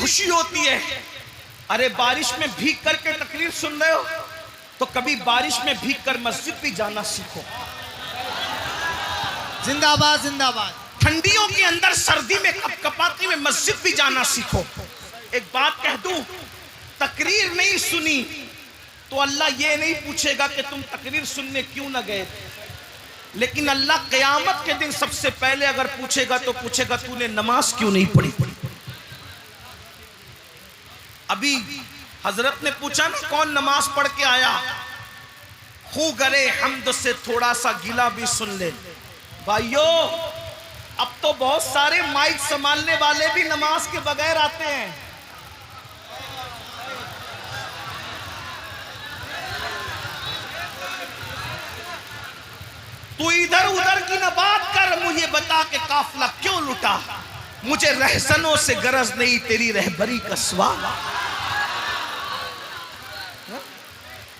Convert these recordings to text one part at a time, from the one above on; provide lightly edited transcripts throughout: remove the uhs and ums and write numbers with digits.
खुशी होती है। अरे बारिश में भीग करके तकरीर सुन रहे हो तो कभी बारिश में भीग कर मस्जिद भी जाना सीखो। जिंदाबाद जिंदाबाद। ठंडियों के अंदर सर्दी में कपकपाती में मस्जिद भी जाना सीखो। एक बात कह दूं, तकरीर नहीं सुनी तो अल्लाह ये नहीं पूछेगा कि तुम तकरीर सुनने क्यों ना गए, लेकिन अल्लाह क़यामत के दिन सबसे पहले अगर पूछेगा तो पूछेगा तूने नमाज क्यों नहीं पढ़ी। अभी हजरत ने पूछा ना कौन नमाज पढ़ के आया, खू गरे हमद से थोड़ा सा गिला भी सुन ले। भाइयों अब तो बहुत सारे माइक संभालने वाले भी नमाज के बगैर आते हैं। तू इधर उधर की ना बात कर, मुझे बता के काफिला क्यों लुटा। मुझे रहसनों से गरज नहीं तेरी रहबरी का सवाल।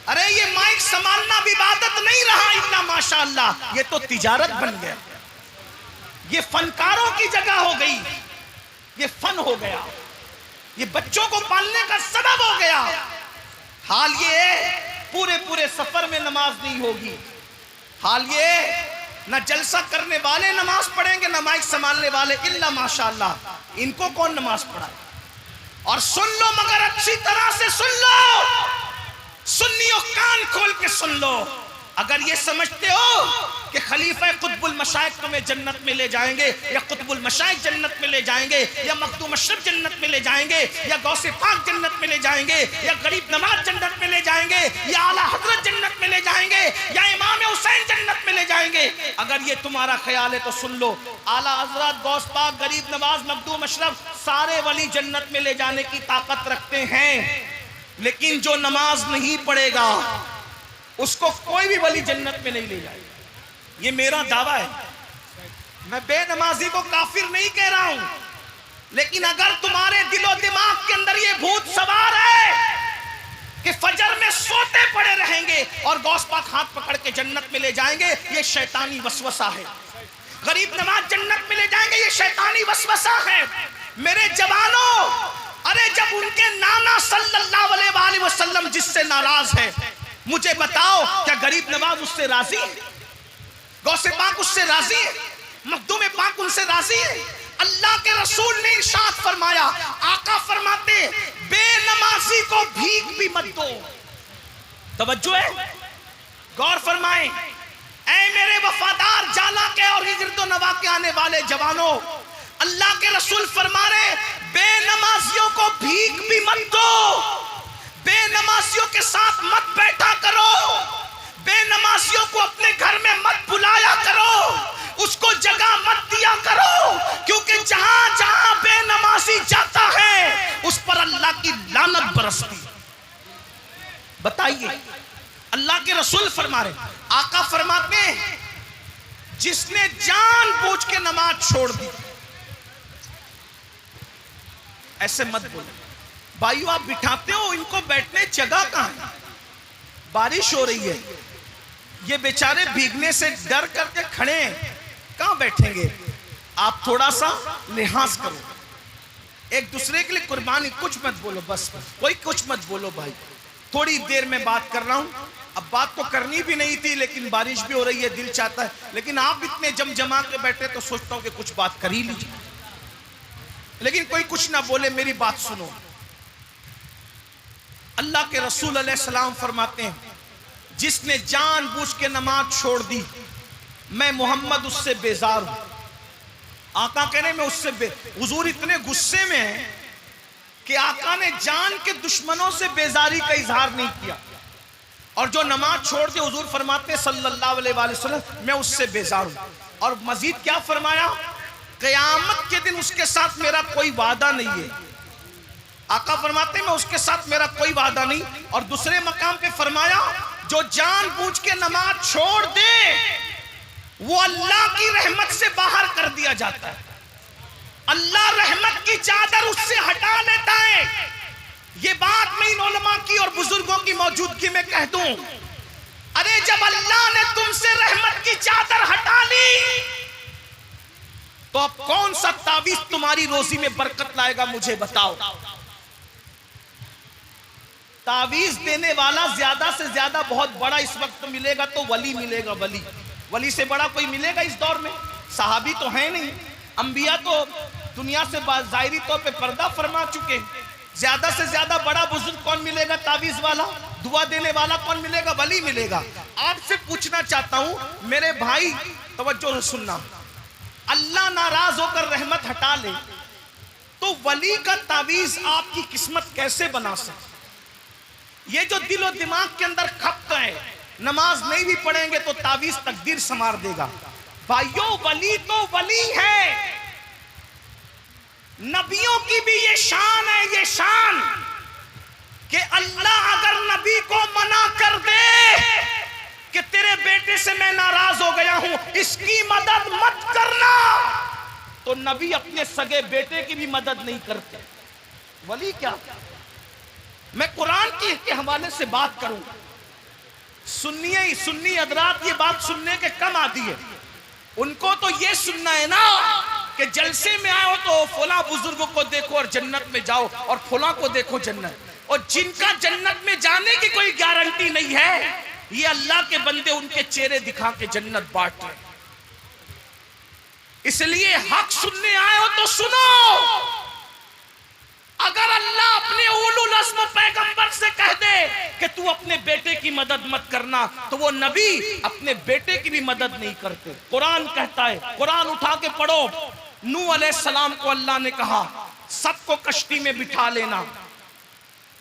अरे ये माइक संभालना भी इबादत नहीं रहा, इतना माशाअल्लाह ये तो तिजारत बन गया। ये फनकारों की जगह हो गई, ये फन हो गया, ये बच्चों को पालने का सबब हो गया। हाल ये पूरे पूरे सफर में नमाज नहीं होगी। हाल ये ना जलसा करने वाले नमाज पढ़ेंगे ना माइक संभालने वाले, इल्ला माशाअल्लाह। इनको कौन नमाज पढ़ा। और सुन लो मगर अच्छी तरह से सुन लो, सुन्नियों कान खोल के सुन लो। अगर ये समझते हो कि खलीफा कुतुबुल मशाइख तुम्हें जन्नत में ले जाएंगे या कुतुबुल मशाइख जन्नत में ले जाएंगे या मखदूम अशरफ जन्नत में ले जाएंगे या गौसे पाक जन्नत में ले जाएंगे या गरीब नवाज जन्नत में ले जाएंगे या आला हजरत जन्नत में ले जाएंगे या इमाम हुसैन जन्नत में ले जाएंगे, अगर ये तुम्हारा ख्याल है तो सुन लो, आला हजरत गौस पाक गरीब नवाज मखदूम अशरफ सारे वली जन्नत में ले जाने की ताकत रखते हैं। लेकिन जो नमाज नहीं पढ़ेगा उसको कोई भी वली जन्नत में नहीं ले जाएगा। ये मेरा दावा है। मैं बेनमाजी को काफिर नहीं कह रहा हूं, लेकिन अगर तुम्हारे दिलो दिमाग के अंदर ये भूत सवार है कि फजर में सोते पड़े रहेंगे और गौस पाक हाथ पकड़ के जन्नत में ले जाएंगे, ये शैतानी वसवसा है। गरीब नवाज जन्नत में ले जाएंगे, ये शैतानी वसवसा है। मेरे जवानों, अरे जब उनके नाना सल्लल्लाहु अलैहि वसल्लम जिससे नाराज है, मुझे बताओ क्या गरीब नवाज उससे राजी है? गौसे पाक उससे राजी है? मखदूम पाक उनसे राजी है? अल्लाह के रसूल ने इरशाद फरमाया, आका फरमाते बेनमाजी को भीख भी मत दो। तवज्जो है, गौर फरमाएं। ऐ मेरे वफादार जाला के और हिजरत नवा के आने वाले जवानों, अल्लाह के रसूल फरमा रहे बेनमाजियों को भीख भी मत दो, बेनमाजियों के साथ मत बैठा करो, बेनमाजियों को अपने घर में मत बुलाया करो, उसको जगह मत दिया करो, क्योंकि जहां जहां बेनमाजी जाता है उस पर अल्लाह की लानत बरसती। बताइए, अल्लाह के रसूल फरमा रहे, आका फरमाते हैं जिसने जानबूझ के नमाज छोड़ दी। ऐसे मत बोलो भाइयों, आप बिठाते हो इनको बैठने जगह कहां है? बारिश हो रही है, ये बेचारे भीगने से डर करके खड़े हैं, कहां बैठेंगे? आप थोड़ा सा लिहाज करो, एक दूसरे के लिए कुर्बानी। कुछ मत बोलो, बस कोई कुछ मत बोलो भाई। थोड़ी देर में बात कर रहा हूं, अब बात तो करनी भी नहीं थी लेकिन बारिश भी हो रही है, दिल चाहता है, लेकिन आप इतने जमजमा के बैठे तो सोचता हूं कि कुछ बात कर ही लीजिए, लेकिन कोई कुछ ना बोले। मेरी बात सुनो, अल्लाह के रसूल अलैहिस्सलाम फरमाते हैं जिसने जानबूझ के नमाज छोड़ दी, मैं मोहम्मद उससे बेजार हूं। आका कहने में उससे हुजूर इतने गुस्से में हैं कि आका ने जान के दुश्मनों से बेजारी का इजहार नहीं किया, और जो नमाज छोड़ दे हुजूर फरमाते हैं सल्लल्लाहु अलैहि वसल्लम मैं उससे बेजार हूं। और मजीद क्या फरमाया, क़यामत के दिन उसके साथ मेरा कोई वादा नहीं है। आका फरमाते मैं उसके साथ मेरा कोई वादा नहीं। और दूसरे मकाम पे फरमाया जो जानबूझ के नमाज छोड़ दे वो अल्लाह की रहमत से बाहर कर दिया जाता है, अल्लाह रहमत की चादर उससे हटा लेता है। ये बात मैं इन उलमा की और बुजुर्गों की मौजूदगी में कह दूं, अरे जब अल्लाह ने तुमसे रहमत की चादर हटा ली तो अब कौन सा तावीज़ तुम्हारी रोजी में बरकत लाएगा? मुझे बताओ। तावीज देने वाला ज्यादा से ज्यादा बहुत बड़ा इस वक्त मिलेगा तो वली मिलेगा। वली, वली से बड़ा कोई मिलेगा इस दौर में? सहाबी तो है नहीं, अंबिया तो दुनिया से ज़ाहिरी तौर पे पर्दा फरमा चुके। ज्यादा से ज्यादा बड़ा बुजुर्ग कौन मिलेगा? तावीज वाला, दुआ देने वाला कौन मिलेगा? वली मिलेगा। आपसे पूछना चाहता हूं मेरे भाई, तवज्जो से सुनना, अल्लाह नाराज होकर रहमत हटा ले तो वली का तावीज आपकी किस्मत कैसे बना सकते? ये जो दिलो दिमाग के अंदर खपत है, नमाज नहीं भी पढ़ेंगे तो तावीज तकदीर संवार देगा। भाइयों, वली तो वली है, नबियों की भी ये शान है, ये शान कि अल्लाह अगर नबी को मना कर दे कि तेरे बेटे से मैं नाराज हो गया हूं, इसकी मदद मत करना, तो नबी अपने सगे बेटे की भी मदद नहीं करते। वली क्या? मैं कुरान के हवाले से बात करूं, सुन्नी हजरात ये बात सुनने के कम आती है। उनको तो ये सुनना है ना कि जलसे में आए हो तो फला बुजुर्ग को देखो और जन्नत में जाओ, और फला को देखो जन्नत, और जिनका जन्नत में जाने की कोई गारंटी नहीं है, ये अल्लाह के बंदे उनके चेहरे दिखा के जन्नत बांट रहे। इसलिए हक सुनने आए हो तो सुनो। अगर अल्लाह अपने उलुल अज़्म पैगंबर से कह दे कि तू अपने बेटे की मदद मत करना, तो वो नबी अपने बेटे की भी मदद नहीं करते। कुरान कहता है, कुरान उठा के पढ़ो, नूह अलैहिस्सलाम को अल्लाह ने कहा सबको कश्ती में बिठा लेना,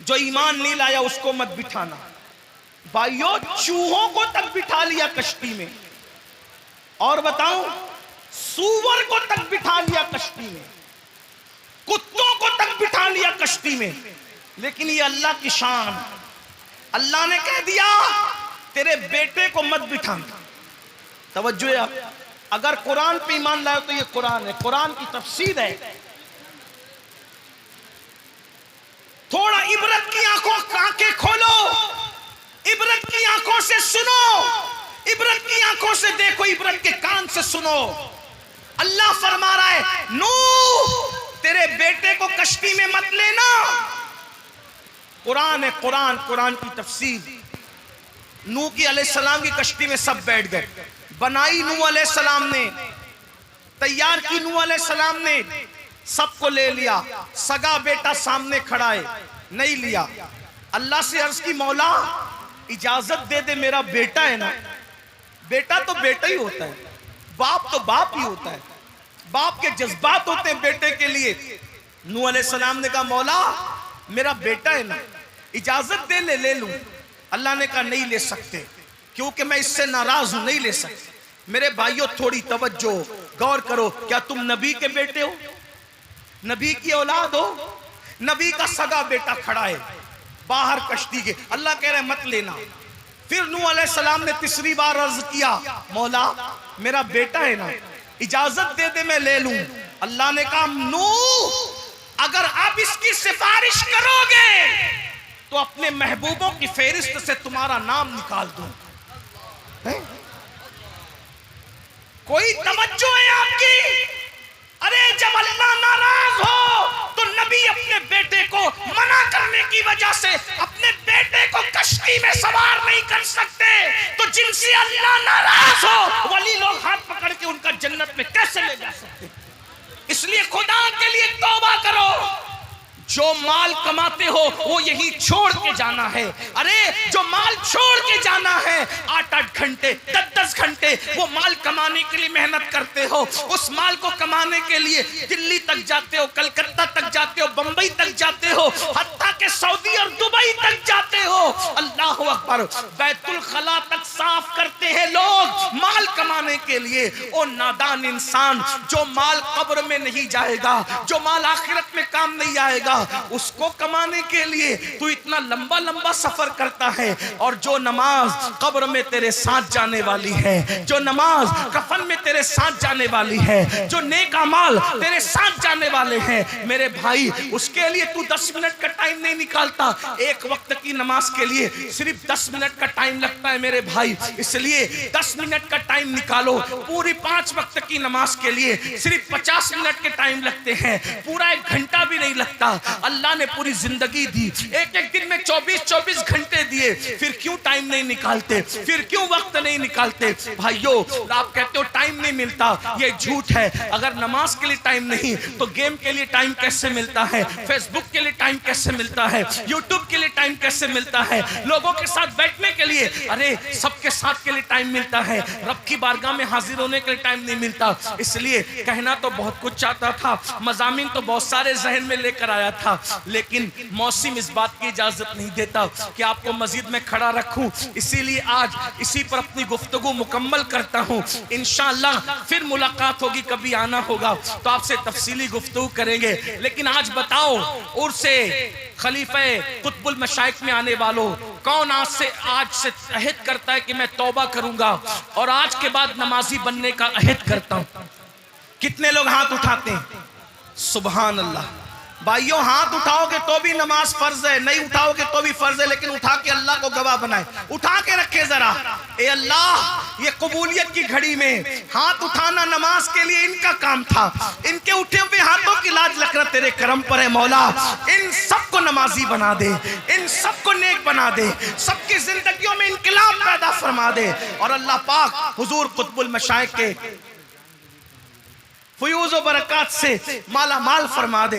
जो ईमान नहीं लाया उसको मत बिठाना। भाइयों, चूहों को तक बिठा लिया कश्ती में, और बताऊं सूअर को तक बिठा लिया कश्ती में, कुत्तों को तक बिठा लिया कश्ती में, लेकिन ये अल्लाह की शान, अल्लाह ने कह दिया तेरे बेटे को मत बिठाना। तवज्जो है, अगर कुरान पे ईमान लाए तो ये कुरान है, कुरान की तफसीर है। थोड़ा इबरत की आंखें खोलो, इबरत की आंखों से सुनो, इबरत की आंखों से देखो, इबरत के कान से सुनो। अल्लाह फरमा रहा है नूह तेरे बेटे को कश्ती में मत लेना। कुरान है, कुरान, कुरान की तफसीर। नूह की अलैहिस्सलाम की कश्ती में सब बैठ गए, बनाई नूह अलैहिस्सलाम ने, तैयार की नूह अलैहिस्सलाम ने, सबको ले लिया। सगा बेटा सामने खड़ा है, नहीं लिया। अल्लाह से अर्ज की मौला इजाजत दे दे, मेरा बेटा है ना। बेटा तो बेटा ही होता है, बाप तो बाप ही होता है, बाप के जज्बात होते हैं बेटे के लिए। नूह अलैहिस्सलाम ने कहा मौला मेरा बेटा है ना, इजाजत दे ले लूं। अल्लाह ने कहा नहीं ले सकते, क्योंकि मैं इससे नाराज हूं, नहीं ले सकते। मेरे भाइयों थोड़ी तवज्जो, गौर करो, क्या तुम नबी के बेटे हो, नबी की औलाद हो? नबी का सगा बेटा खड़ा है बाहर कश्ती के, अल्लाह कह रहे मत लेना। फिर नूह अलैहिस्सलाम ने तीसरी बार अर्ज किया मौला मेरा बेटा है ना, इजाजत दे दे मैं ले लूं। अल्लाह ने कहा नूह अगर आप इसकी सिफारिश करोगे तो अपने महबूबों की फेरिस्त से तुम्हारा नाम निकाल दूं। कोई तवज्जो है आपकी? अरे जब अल्लाह नाराज हो तो नबी अपने बेटे को मना करने की वजह से अपने बेटे को कश्ती में सवार नहीं कर सकते, तो जिनसे अल्लाह नाराज हो वली लोग हाथ पकड़ के उनका जन्नत में कैसे ले जा सकते? इसलिए खुदा के लिए तौबा करो। जो माल कमाते हो वो यही छोड़ के जाना है। अरे जो माल छोड़ के जाना है, 8-8 घंटे 10-10 घंटे वो माल कमाने के लिए मेहनत करते हो, उस माल को कमाने के लिए दिल्ली तक जाते हो, कलकत्ता तक जाते हो, बंबई तक जाते हो, हत्ता के सऊदी और दुबई तक जाते हो। अल्लाह अकबर, बैतुल खला तक साफ करते हैं लोग माल कमाने के लिए। ओ नादान इंसान, जो माल कब्र में नहीं जाएगा, जो माल आखिरत में काम नहीं आएगा, उसको कमाने के लिए तू इतना लंबा लंबा सफर करता है। और जो नमाज कब्र में तेरे साथ जाने वाली है, जो नमाज कफन में तेरे साथ जाने वाली है, जो नेक अमाल तेरे साथ जाने वाले हैं, मेरे भाई उसके लिए तू 10 मिनट का टाइम नहीं निकालता, एक वक्त की नमाज के लिए सिर्फ 10 मिनट का टाइम लगता है मेरे भाई, इसलिए 10 मिनट का टाइम निकालो। पूरी 5 वक्त की नमाज के लिए सिर्फ 50 मिनट के टाइम लगते हैं, पूरा 1 घंटा भी नहीं लगता। अल्लाह ने पूरी जिंदगी दी, एक एक दिन में 24-24 घंटे दिए, फिर क्यों टाइम नहीं निकालते, फिर क्यों वक्त नहीं निकालते? भाइयों, आप कहते हो टाइम नहीं मिलता, ये झूठ है। अगर नमाज के लिए टाइम नहीं तो गेम के लिए टाइम कैसे मिलता है, फेसबुक के लिए टाइम कैसे मिलता है, यूट्यूब के लिए टाइम कैसे मिलता है, लोगों के साथ बैठने के लिए, अरे सबके साथ के लिए टाइम मिलता है, रब की बारगाह में हाजिर होने के लिए टाइम नहीं मिलता। इसलिए कहना तो बहुत कुछ चाहता था, मज़ामीन तो बहुत सारे जहन में लेकर आया था, लेकिन मौसम इस बात की इजाजत नहीं देता कि आपको मस्जिद में खड़ा रखूं। इसीलिए आज इसी पर अपनी गुफ्तगू मुकम्मल करता हूं। इंशाअल्लाह फिर मुलाकात होगी, कभी आना होगा तो आपसे तफसीली गुफ्तगू करेंगे। लेकिन आज बताओ, उर्से खलीफे कुतुबुल मशाइख में आने वालों, कौन आज से अहद करता है कि मैं तौबा करूंगा और आज के बाद नमाजी बनने का अहद करता हूं? कितने लोग हाथ उठाते हैं? सुभान अल्लाह। भाइयों, हाथ उठाओगे तो भी नमाज फर्ज है, नहीं उठाओगे तो भी फर्ज है, लेकिन उठा के अल्लाह को गवाह बनाए, उठा के रखे जरा। ए अल्लाह, ये कबूलियत की घड़ी में हाथ उठाना नमाज के लिए इनका काम था, इनके उठे हुए हाथों की लाज लकरत तेरे करम पर है मौला। इन सबको नमाजी बना दे, इन सबको नेक बना दे, सबकी जिंदगियों में इनकलाब पैदा फरमा दे, और अल्लाह पाक हुजूर कुतुबुल मशाइख के फयूज़ व बरकत से माला माल फरमा दे।